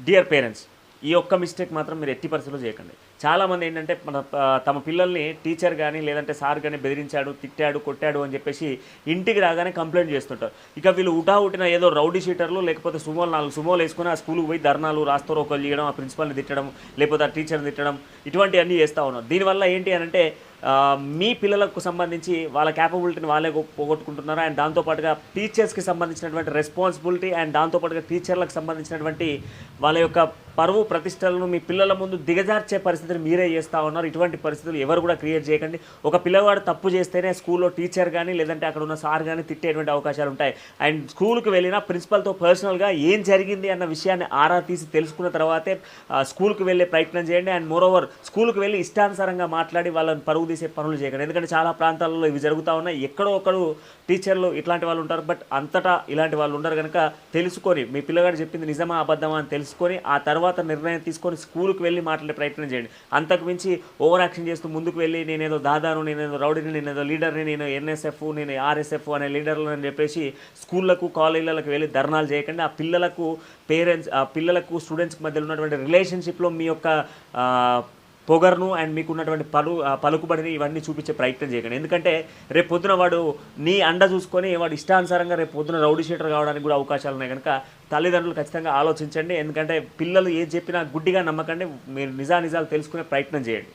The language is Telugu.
డియర్ పేరెంట్స్, ఈ ఒక్క మిస్టేక్ మాత్రం మీరు ఎట్టి పరిస్థితుల్లో చేయకండి. చాలామంది ఏంటంటే తమ పిల్లల్ని టీచర్ కానీ లేదంటే సార్ కానీ బెదిరించాడు, తిట్టాడు, కొట్టాడు అని చెప్పేసి ఇంటికి రాగానే కంప్లైంట్ చేస్తుంటారు. ఇక వీళ్ళు ఉటాహుటిన ఏదో రౌడీ షీటర్లు లేకపోతే సుమోలు 4 సుమోలు వేసుకొని ఆ స్కూల్కి పోయి ధర్నాలు రాస్తారోకోలు చేయడం, ఆ ప్రిన్సిపల్ని తిట్టడం, లేకపోతే ఆ టీచర్ని తిట్టడం, ఇటువంటివన్నీ చేస్తూ ఉన్నారు. దీనివల్ల ఏంటి అని అంటే మీ పిల్లలకు సంబంధించి వాళ్ళ క్యాపబిలిటీని వాళ్ళే పోగొట్టుకుంటున్నారు. అండ్ దాంతోపాటుగా టీచర్స్కి సంబంధించినటువంటి రెస్పాన్సిబిలిటీ అండ్ దాంతోపాటుగా టీచర్లకు సంబంధించినటువంటి వాళ్ళ యొక్క పరువు ప్రతిష్టలను మీ పిల్లల ముందు దిగజార్చే పరిస్థితిని మీరే చేస్తూ ఉన్నారు. ఇటువంటి పరిస్థితులు ఎవరు కూడా క్రియేట్ చేయకండి. ఒక పిల్లవాడు తప్పు చేస్తేనే స్కూల్లో టీచర్ కానీ లేదంటే అక్కడ ఉన్న సార్ కానీ తిట్టేటువంటి అవకాశాలు ఉంటాయి. అండ్ స్కూల్కి వెళ్ళినా ప్రిన్సిపల్తో పర్సనల్గా ఏం జరిగింది అన్న విషయాన్ని ఆరా తీసి తెలుసుకున్న తర్వాతే స్కూల్కి వెళ్ళే ప్రయత్నం చేయండి. అండ్ మోరోవర్ స్కూల్కి వెళ్ళి ఇష్టానుసారంగా మాట్లాడి వాళ్ళని పరువు తీసే పనులు చేయకండి. ఎందుకంటే చాలా ప్రాంతాలలో ఇవి జరుగుతూ ఉన్నాయి. ఎక్కడో ఒకడు టీచర్లు ఇట్లాంటి వాళ్ళు ఉంటారు, బట్ అంతటా ఇలాంటి వాళ్ళు ఉండరు. కనుక తెలుసుకొని మీ పిల్లగాడు చెప్పింది నిజమా అబద్ధమా అని తెలుసుకొని ఆ తర్వాత నిర్ణయం తీసుకొని స్కూల్కి వెళ్ళి మాట్లాడే ప్రయత్నం చేయండి. అంతకు మించి ఓవర్ యాక్షన్ చేస్తూ ముందుకు వెళ్ళి నేనేదో దాదాను, నేనేదో రౌడీని, నేనేదో లీడర్ని, నేను ఎన్ఎస్ఎఫ్, నేను ఆర్ఎస్ఎఫ్ అనే లీడర్లు అని చెప్పేసి స్కూళ్ళకు కాలేజీలకు వెళ్ళి ధర్నాలు చేయకండి. ఆ పిల్లలకు పేరెంట్స్, ఆ పిల్లలకు స్టూడెంట్స్కి మధ్యలో ఉన్నటువంటి రిలేషన్షిప్లో మీ యొక్క పొగర్ను అండ్ మీకున్నటువంటి పలుకుబడిని ఇవన్నీ చూపించే ప్రయత్నం చేయకండి. ఎందుకంటే రేపు పొద్దున వాడు నీ అండ చూసుకొని వాడు ఇష్టానుసారంగా రేపు పొద్దున రౌడీ షీటర్ కావడానికి కూడా అవకాశాలు ఉన్నాయి. కనుక తల్లిదండ్రులు ఖచ్చితంగా ఆలోచించండి. ఎందుకంటే పిల్లలు ఏది చెప్పినా గుడ్డిగా నమ్మకండి. మీరు నిజాలు తెలుసుకునే ప్రయత్నం చేయండి.